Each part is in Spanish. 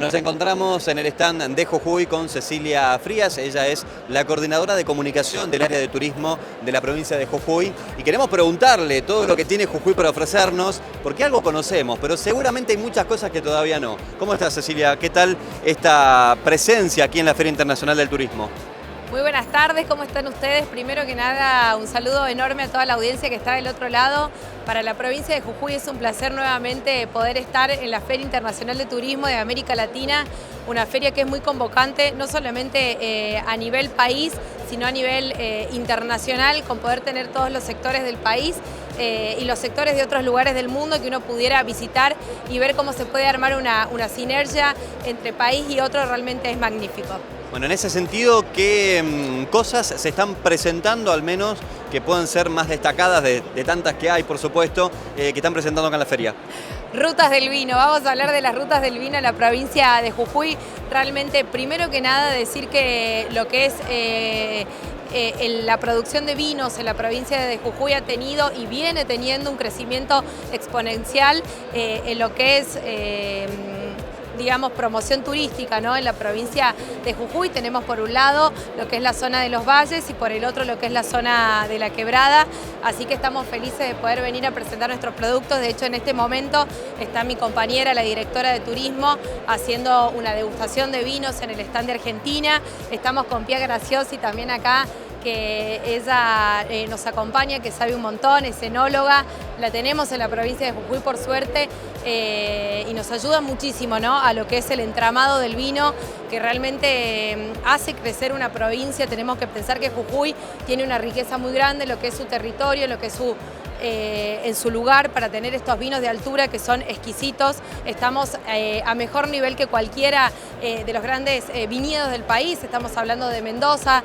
Nos encontramos en el stand de Jujuy con Cecilia Frías. Ella es la coordinadora de comunicación del área de turismo de la provincia de Jujuy. Y queremos preguntarle todo lo que tiene Jujuy para ofrecernos, porque algo conocemos, pero seguramente hay muchas cosas que todavía no. ¿Cómo estás, Cecilia? ¿Qué tal esta presencia aquí en la Feria Internacional del Turismo? Muy buenas tardes, ¿cómo están ustedes? Primero que nada, un saludo enorme a toda la audiencia que está del otro lado. Para la provincia de Jujuy es un placer nuevamente poder estar en la Feria Internacional de Turismo de América Latina, una feria que es muy convocante, no solamente a nivel país, sino a nivel internacional, con poder tener todos los sectores del país y los sectores de otros lugares del mundo que uno pudiera visitar y ver cómo se puede armar una sinergia entre país y otro realmente es magnífico. Bueno, en ese sentido, ¿qué cosas se están presentando, al menos, que puedan ser más destacadas de tantas que hay, por supuesto, que están presentando acá en la feria? Rutas del vino, vamos a hablar de las rutas del vino en la provincia de Jujuy. Realmente, primero que nada, decir que lo que es la producción de vinos en la provincia de Jujuy ha tenido y viene teniendo un crecimiento exponencial en lo que es digamos, promoción turística, ¿no? En la provincia de Jujuy tenemos por un lado lo que es la zona de los valles y por el otro lo que es la zona de la quebrada, así que estamos felices de poder venir a presentar nuestros productos. De hecho, en este momento está mi compañera, la directora de turismo, haciendo una degustación de vinos en el stand de Argentina. Estamos con Pia Graciosi también acá, que ella nos acompaña, que sabe un montón, es enóloga, la tenemos en la provincia de Jujuy por suerte y nos ayuda muchísimo, ¿no? A lo que es el entramado del vino, que realmente hace crecer una provincia. Tenemos que pensar que Jujuy tiene una riqueza muy grande, lo que es su territorio, lo que es en su lugar para tener estos vinos de altura que son exquisitos. Estamos a mejor nivel que cualquiera de los grandes viñedos del país. Estamos hablando de Mendoza,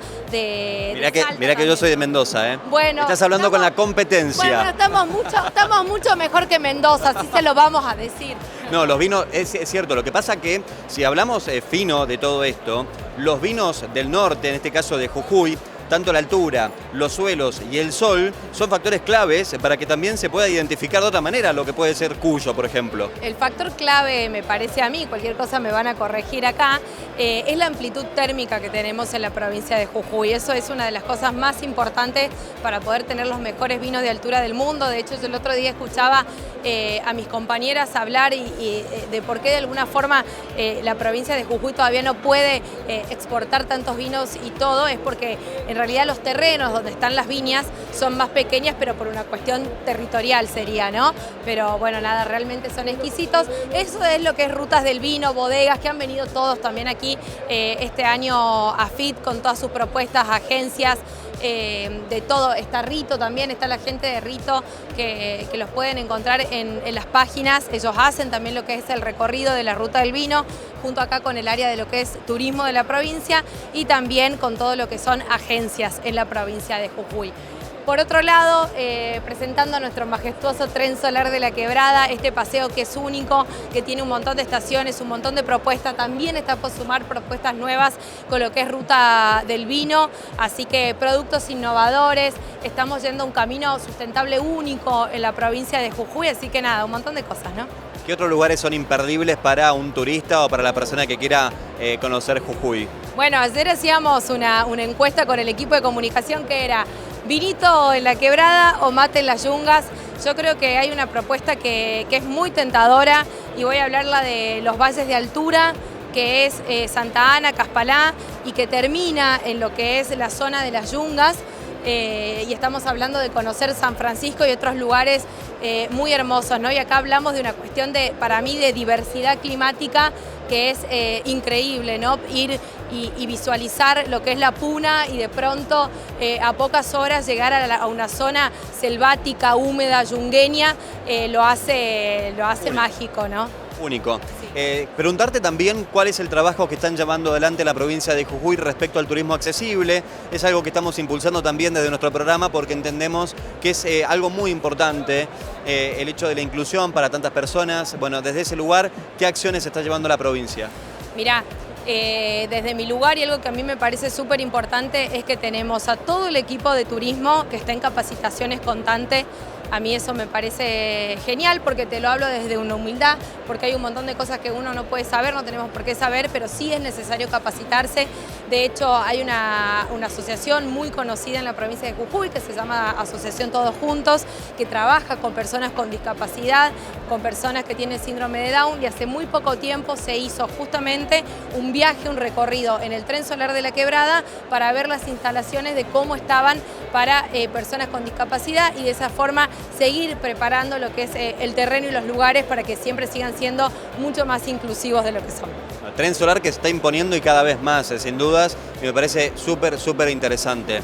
Mirá que yo soy de Mendoza, ¿eh? Bueno, estás hablando con la competencia. Bueno, estamos mucho mejor que Mendoza, así se lo vamos a decir. No, los vinos, es cierto, lo que pasa que si hablamos fino de todo esto, los vinos del norte, en este caso de Jujuy, tanto la altura, los suelos y el sol son factores claves para que también se pueda identificar de otra manera lo que puede ser Cuyo, por ejemplo. El factor clave, me parece a mí, cualquier cosa me van a corregir acá, es la amplitud térmica que tenemos en la provincia de Jujuy. Eso es una de las cosas más importantes para poder tener los mejores vinos de altura del mundo. De hecho, yo el otro día escuchaba a mis compañeras hablar de por qué de alguna forma la provincia de Jujuy todavía no puede exportar tantos vinos y todo, es porque en realidad los terrenos donde están las viñas son más pequeñas, pero por una cuestión territorial sería, ¿no? Pero bueno, nada, realmente son exquisitos. Eso es lo que es rutas del vino, bodegas, que han venido todos también aquí este año a FIT con todas sus propuestas, agencias, de todo. Está Rito también, está la gente de Rito que los pueden encontrar en las páginas. Ellos hacen también lo que es el recorrido de la ruta del vino, junto acá con el área de lo que es turismo de la provincia y también con todo lo que son agencias en la provincia de Jujuy. Por otro lado, presentando nuestro majestuoso tren solar de la Quebrada, este paseo que es único, que tiene un montón de estaciones, un montón de propuestas. También está por sumar propuestas nuevas con lo que es ruta del vino, así que productos innovadores. Estamos yendo a un camino sustentable único en la provincia de Jujuy, así que nada, un montón de cosas, ¿no? ¿Qué otros lugares son imperdibles para un turista o para la persona que quiera conocer Jujuy? Bueno, ayer hacíamos una encuesta con el equipo de comunicación que era vinito en la Quebrada o mate en las Yungas. Yo creo que hay una propuesta que es muy tentadora y voy a hablarla de los valles de altura, que es Santa Ana, Caspalá, y que termina en lo que es la zona de las Yungas. Y estamos hablando de conocer San Francisco y otros lugares muy hermosos, ¿no? Y acá hablamos de una cuestión para mí, de diversidad climática que es increíble, ¿no? Ir y visualizar lo que es la Puna y de pronto a pocas horas llegar a una zona selvática, húmeda, yungueña, lo hace mágico, ¿no? Único. Preguntarte también cuál es el trabajo que están llevando adelante la provincia de Jujuy respecto al turismo accesible. Es algo que estamos impulsando también desde nuestro programa porque entendemos que es algo muy importante el hecho de la inclusión para tantas personas. Bueno, desde ese lugar, ¿qué acciones está llevando la provincia? Mirá, desde mi lugar, y algo que a mí me parece súper importante es que tenemos a todo el equipo de turismo que está en capacitaciones constantes A mí eso me parece genial porque te lo hablo desde una humildad, porque hay un montón de cosas que uno no puede saber, no tenemos por qué saber, pero sí es necesario capacitarse. De hecho, hay una asociación muy conocida en la provincia de Jujuy que se llama Asociación Todos Juntos, que trabaja con personas con discapacidad, con personas que tienen síndrome de Down, y hace muy poco tiempo se hizo justamente un viaje, un recorrido en el tren solar de la Quebrada para ver las instalaciones de cómo estaban para personas con discapacidad y de esa forma seguir preparando lo que es el terreno y los lugares para que siempre sigan siendo mucho más inclusivos de lo que son. El tren solar que se está imponiendo y cada vez más, sin dudas, y me parece súper interesante.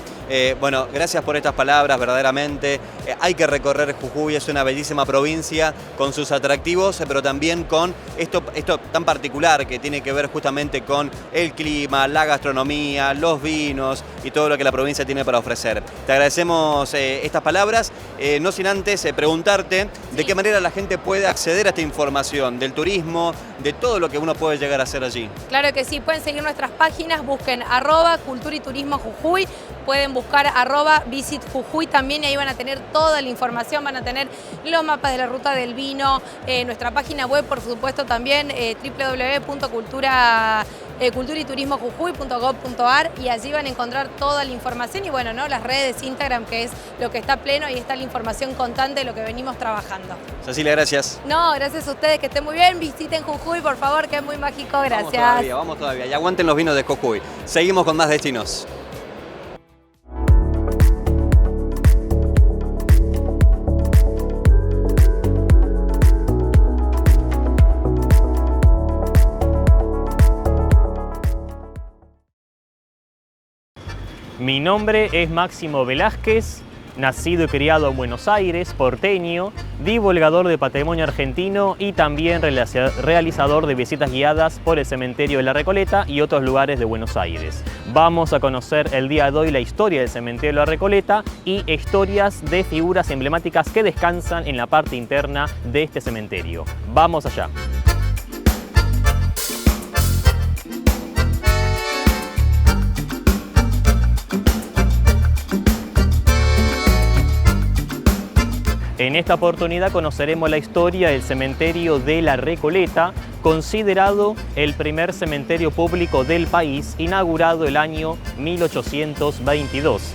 Bueno, gracias por estas palabras, verdaderamente. Hay que recorrer Jujuy, es una bellísima provincia con sus atractivos, pero también con esto tan particular que tiene que ver justamente con el clima, la gastronomía, los vinos y todo lo que la provincia tiene para ofrecer. Te agradecemos estas palabras, no sin antes preguntarte de qué manera la gente puede acceder a esta información del turismo, de todo lo que uno puede llegar a hacer allí. Claro que sí, pueden seguir nuestras páginas, busquen @Cultura y Turismo Jujuy, pueden buscar @Visit Jujuy también y ahí van a tener toda la información, van a tener los mapas de la ruta del vino, nuestra página web por supuesto también, www.culturiturismojujuy.gov.ar, y allí van a encontrar toda la información y bueno, ¿no? Las redes, Instagram, que es lo que está pleno, y está la información constante de lo que venimos trabajando. Cecilia, gracias. No, gracias a ustedes, que estén muy bien, visiten Jujuy por favor, que es muy mágico, gracias. Vamos todavía, y aguanten los vinos de Jujuy. Seguimos con más destinos. Mi nombre es Máximo Velázquez, nacido y criado en Buenos Aires, porteño, divulgador de patrimonio argentino y también realizador de visitas guiadas por el cementerio de La Recoleta y otros lugares de Buenos Aires. Vamos a conocer el día de hoy la historia del cementerio de La Recoleta y historias de figuras emblemáticas que descansan en la parte interna de este cementerio. ¡Vamos allá! En esta oportunidad conoceremos la historia del cementerio de La Recoleta, considerado el primer cementerio público del país, inaugurado el año 1822.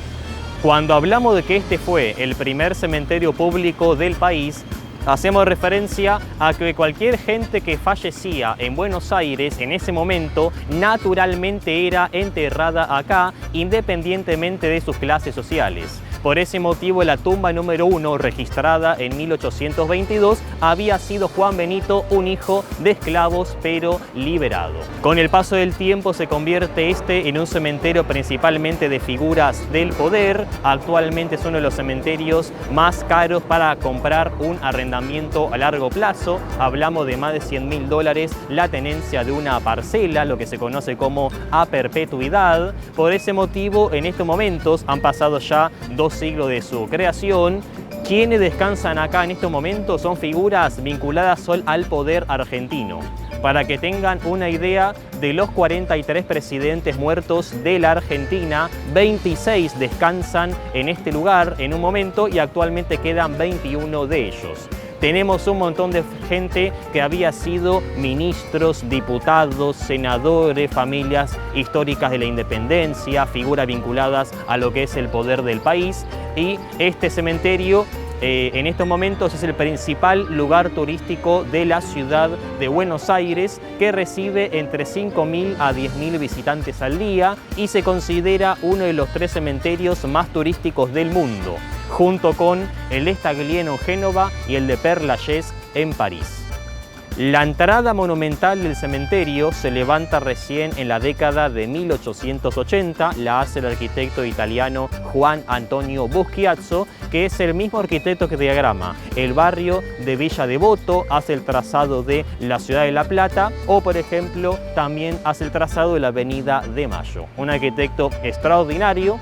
Cuando hablamos de que este fue el primer cementerio público del país, hacemos referencia a que cualquier gente que fallecía en Buenos Aires en ese momento naturalmente era enterrada acá, independientemente de sus clases sociales. Por ese motivo, la tumba número 1, registrada en 1822, había sido Juan Benito, un hijo de esclavos pero liberado. Con el paso del tiempo se convierte este en un cementerio principalmente de figuras del poder. Actualmente es uno de los cementerios más caros para comprar un arrendamiento a largo plazo. Hablamos de más de $100.000 la tenencia de una parcela, lo que se conoce como a perpetuidad. Por ese motivo, en estos momentos han pasado ya 2 siglos de su creación. Quienes descansan acá en estos momentos son figuras vinculadas al poder argentino. Para que tengan una idea, de los 43 presidentes muertos de la Argentina, 26 descansan en este lugar en un momento y actualmente quedan 21 de ellos. Tenemos un montón de gente que había sido ministros, diputados, senadores, familias históricas de la independencia, figuras vinculadas a lo que es el poder del país. Y este cementerio en estos momentos es el principal lugar turístico de la ciudad de Buenos Aires, que recibe entre 5.000 a 10.000 visitantes al día y se considera uno de los 3 cementerios más turísticos del mundo, junto con el de Staglieno en Génova y el de Père Lachaise en París. La entrada monumental del cementerio se levanta recién en la década de 1880, la hace el arquitecto italiano Juan Antonio Buschiazzo, que es el mismo arquitecto que diagrama el barrio de Villa Devoto, hace el trazado de la ciudad de La Plata o, por ejemplo, también hace el trazado de la avenida de Mayo. Un arquitecto extraordinario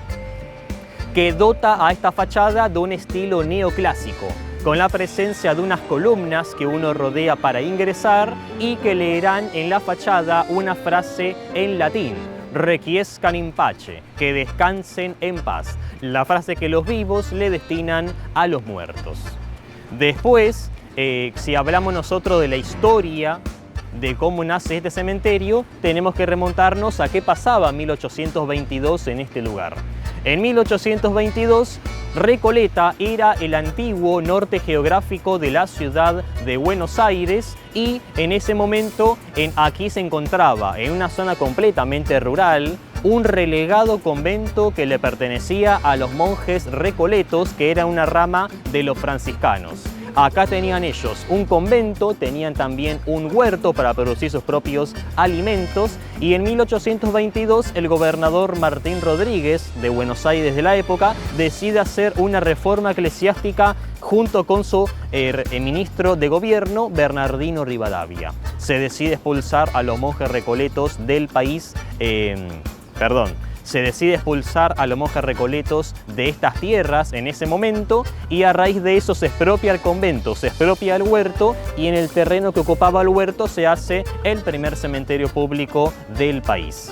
que dota a esta fachada de un estilo neoclásico, con la presencia de unas columnas que uno rodea para ingresar y que leerán en la fachada una frase en latín. requiescan in pace, que descansen en paz, la frase que los vivos le destinan a los muertos. Después, si hablamos nosotros de la historia de cómo nace este cementerio, tenemos que remontarnos a qué pasaba en 1822 en este lugar. En 1822, Recoleta era el antiguo norte geográfico de la ciudad de Buenos Aires y en ese momento aquí se encontraba, en una zona completamente rural, un relegado convento que le pertenecía a los monjes recoletos, que era una rama de los franciscanos. Acá tenían ellos un convento, tenían también un huerto para producir sus propios alimentos y en 1822 el gobernador Martín Rodríguez de Buenos Aires de la época decide hacer una reforma eclesiástica junto con su ministro de gobierno Bernardino Rivadavia. Se decide expulsar a los monjes recoletos del país, se decide expulsar a los monjes recoletos de estas tierras en ese momento y a raíz de eso se expropia el convento, se expropia el huerto y en el terreno que ocupaba el huerto se hace el primer cementerio público del país.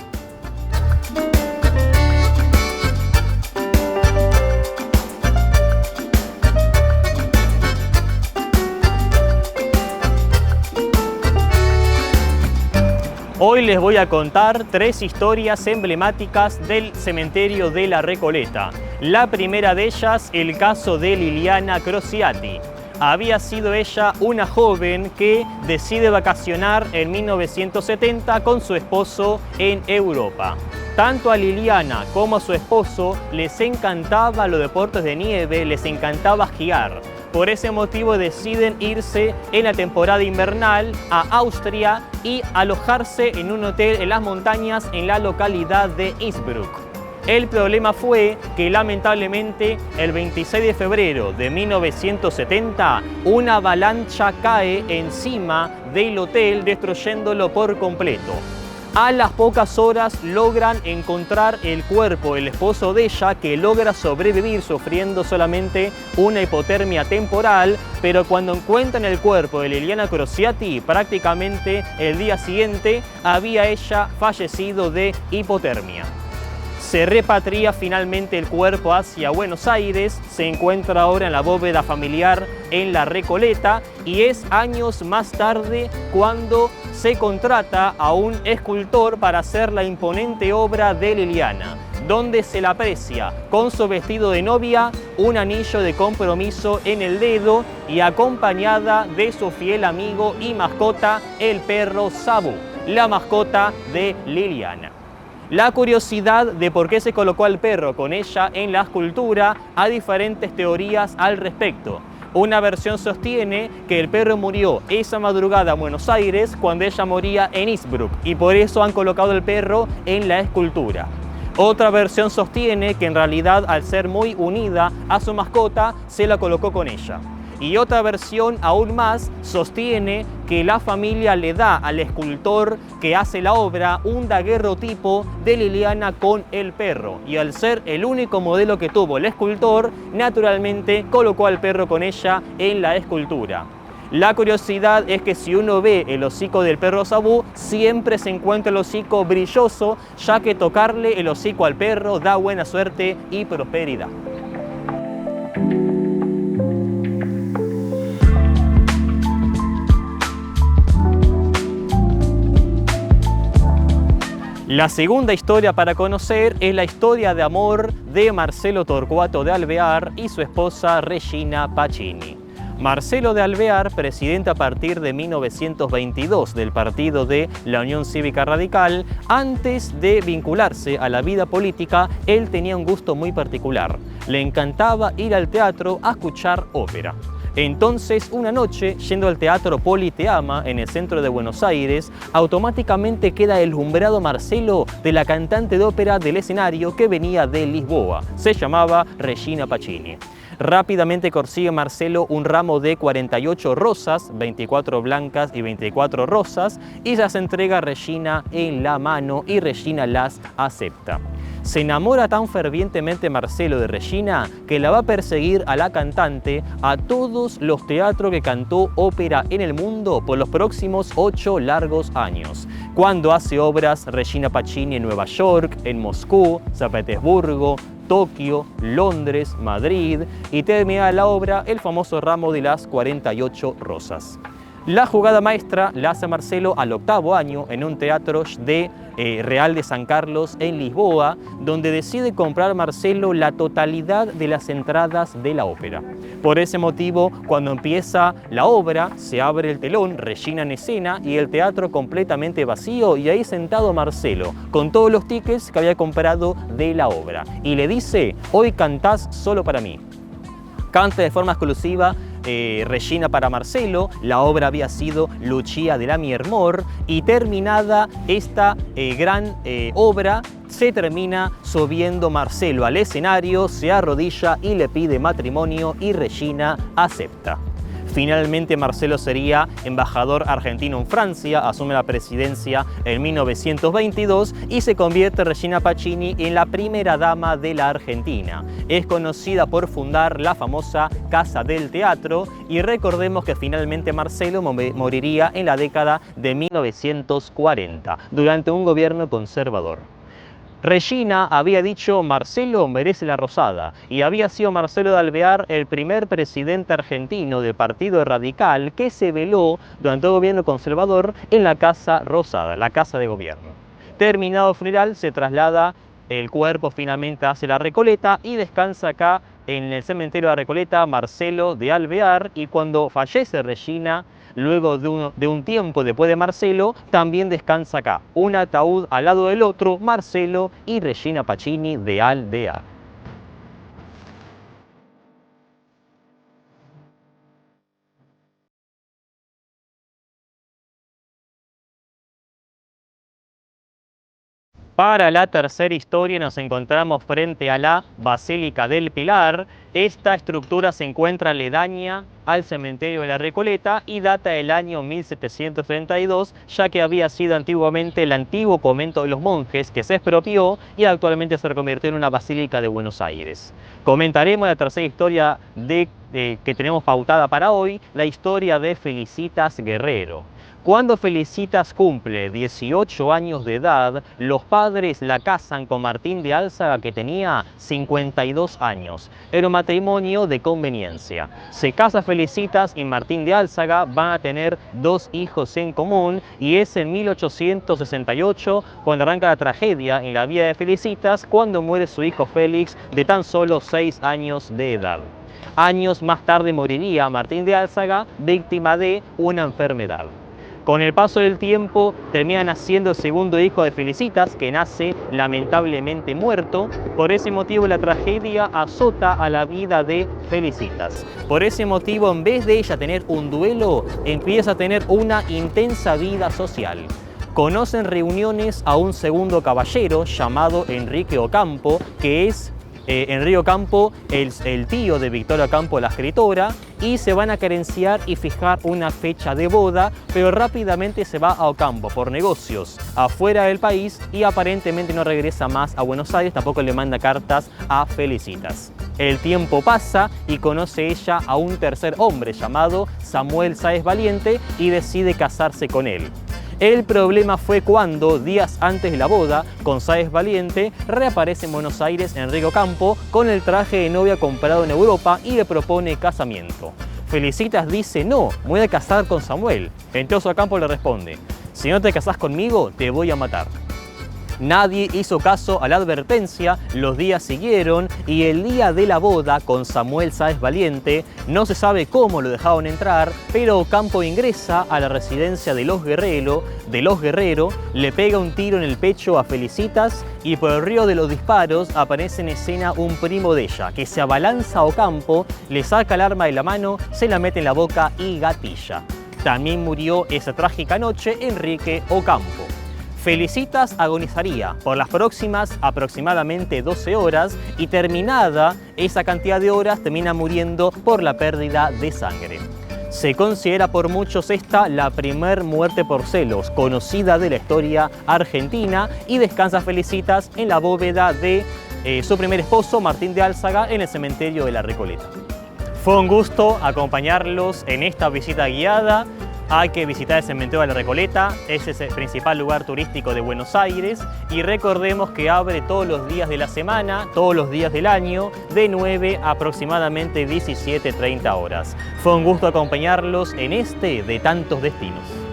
Hoy les voy a contar 3 historias emblemáticas del cementerio de la Recoleta. La primera de ellas, el caso de Liliana Crociati. Había sido ella una joven que decide vacacionar en 1970 con su esposo en Europa. Tanto a Liliana como a su esposo les encantaba los deportes de nieve, les encantaba esquiar. Por ese motivo deciden irse en la temporada invernal a Austria y alojarse en un hotel en las montañas en la localidad de Innsbruck. El problema fue que lamentablemente el 26 de febrero de 1970 una avalancha cae encima del hotel destruyéndolo por completo. A las pocas horas logran encontrar el cuerpo del esposo de ella, que logra sobrevivir sufriendo solamente una hipotermia temporal, pero cuando encuentran el cuerpo de Liliana Crociati, prácticamente el día siguiente había ella fallecido de hipotermia. Se repatria finalmente el cuerpo hacia Buenos Aires, se encuentra ahora en la bóveda familiar en la Recoleta y es años más tarde cuando se contrata a un escultor para hacer la imponente obra de Liliana, donde se la aprecia con su vestido de novia, un anillo de compromiso en el dedo y acompañada de su fiel amigo y mascota, el perro Sabu, la mascota de Liliana. La curiosidad de por qué se colocó al perro con ella en la escultura, hay diferentes teorías al respecto. Una versión sostiene que el perro murió esa madrugada en Buenos Aires cuando ella moría en Innsbruck y por eso han colocado el perro en la escultura. Otra versión sostiene que en realidad al ser muy unida a su mascota se la colocó con ella. Y otra versión aún más sostiene que la familia le da al escultor que hace la obra un daguerrotipo de Liliana con el perro. Y al ser el único modelo que tuvo el escultor, naturalmente colocó al perro con ella en la escultura. La curiosidad es que si uno ve el hocico del perro Sabu, siempre se encuentra el hocico brilloso, ya que tocarle el hocico al perro da buena suerte y prosperidad. La segunda historia para conocer es la historia de amor de Marcelo Torcuato de Alvear y su esposa Regina Pacini. Marcelo de Alvear, presidente a partir de 1922 del partido de la Unión Cívica Radical, antes de vincularse a la vida política, él tenía un gusto muy particular. Le encantaba ir al teatro a escuchar ópera. Entonces, una noche, yendo al Teatro Politeama en el centro de Buenos Aires, automáticamente queda deslumbrado Marcelo de la cantante de ópera del escenario que venía de Lisboa. Se llamaba Regina Pacini. Rápidamente consigue Marcelo un ramo de 48 rosas, 24 blancas y 24 rosas, y las entrega a Regina en la mano y Regina las acepta. se enamora tan fervientemente Marcelo de Regina que la va a perseguir a la cantante a todos los teatros que cantó ópera en el mundo por los próximos 8 largos años. Cuando hace obras Regina Pacini en Nueva York, en Moscú, San Petersburgo, Tokio, Londres, Madrid, y termina la obra el famoso ramo de las 48 rosas. La jugada maestra la hace Marcelo al 8º año en un teatro de Real de San Carlos en Lisboa, donde decide comprar Marcelo la totalidad de las entradas de la ópera. Por ese motivo, cuando empieza la obra, se abre el telón, Regina en escena y el teatro completamente vacío, y ahí sentado Marcelo, con todos los tickets que había comprado de la obra. Y le dice: hoy cantás solo para mí. Canta de forma exclusiva Regina para Marcelo. La obra había sido Lucia de la Miermor, y terminada esta gran obra, se termina subiendo Marcelo al escenario, se arrodilla y le pide matrimonio, y Regina acepta. Finalmente Marcelo sería embajador argentino en Francia, asume la presidencia en 1922 y se convierte Regina Pacini en la primera dama de la Argentina. Es conocida por fundar la famosa Casa del Teatro, y recordemos que finalmente Marcelo moriría en la década de 1940, durante un gobierno conservador. Regina había dicho: Marcelo merece la rosada, y había sido Marcelo de Alvear el primer presidente argentino del Partido Radical que se veló durante el gobierno conservador en la Casa Rosada, la casa de gobierno. Terminado el funeral, se traslada el cuerpo finalmente hacia la Recoleta y descansa acá en el cementerio de la Recoleta Marcelo de Alvear, y cuando fallece Regina, luego de un tiempo después de Marcelo, también descansa acá, un ataúd al lado del otro, Marcelo y Regina Pacini de Alvear. Para la tercera historia nos encontramos frente a la Basílica del Pilar. Esta estructura se encuentra aledaña al cementerio de la Recoleta y data del año 1732, ya que había sido antiguamente el antiguo convento de los monjes, que se expropió y actualmente se reconvirtió en una basílica de Buenos Aires. Comentaremos la tercera historia que tenemos pautada para hoy, la historia de Felicitas Guerrero. Cuando Felicitas cumple 18 años de edad, los padres la casan con Martín de Álzaga, que tenía 52 años. Era un matrimonio de conveniencia. Se casa Felicitas y Martín de Álzaga, van a tener 2 hijos en común, y es en 1868 cuando arranca la tragedia en la vida de Felicitas, cuando muere su hijo Félix, de tan solo 6 años de edad. Años más tarde moriría Martín de Álzaga, víctima de una enfermedad. Con el paso del tiempo termina naciendo el segundo hijo de Felicitas, que nace lamentablemente muerto. Por ese motivo la tragedia azota a la vida de Felicitas. Por ese motivo, en vez de ella tener un duelo, empieza a tener una intensa vida social. Conoce en reuniones a un segundo caballero llamado Enrique Ocampo, que es Enrique Ocampo, el tío de Victoria Ocampo, la escritora, y se van a querenciar y fijar una fecha de boda, pero rápidamente se va a Ocampo por negocios afuera del país y aparentemente no regresa más a Buenos Aires, tampoco le manda cartas a Felicitas. El tiempo pasa y conoce ella a un tercer hombre llamado Samuel Sáez Valiente y decide casarse con él. El problema fue cuando, días antes de la boda con Sáez Valiente, reaparece en Buenos Aires Enrique Ocampo con el traje de novia comprado en Europa y le propone casamiento. Felicitas dice: no, me voy a casar con Samuel. Entonces Ocampo le responde: si no te casás conmigo, te voy a matar. Nadie hizo caso a la advertencia, los días siguieron y el día de la boda con Samuel Sáez Valiente, no se sabe cómo lo dejaron entrar, pero Ocampo ingresa a la residencia de los Guerrero, le pega un tiro en el pecho a Felicitas y por el río de los disparos aparece en escena un primo de ella, que se abalanza a Ocampo, le saca el arma de la mano, se la mete en la boca y gatilla. También murió esa trágica noche Enrique Ocampo. Felicitas agonizaría por las próximas aproximadamente 12 horas y terminada esa cantidad de horas termina muriendo por la pérdida de sangre. Se considera por muchos esta la primer muerte por celos conocida de la historia argentina y descansa felicitas en la bóveda de su primer esposo, Martín de Álzaga, en el cementerio de la Recoleta. Fue un gusto acompañarlos en esta visita guiada. Hay que visitar el cementerio de la Recoleta, ese es el principal lugar turístico de Buenos Aires, y recordemos que abre todos los días de la semana, todos los días del año, de 9 a aproximadamente 17:30 horas. Fue un gusto acompañarlos en este de tantos destinos.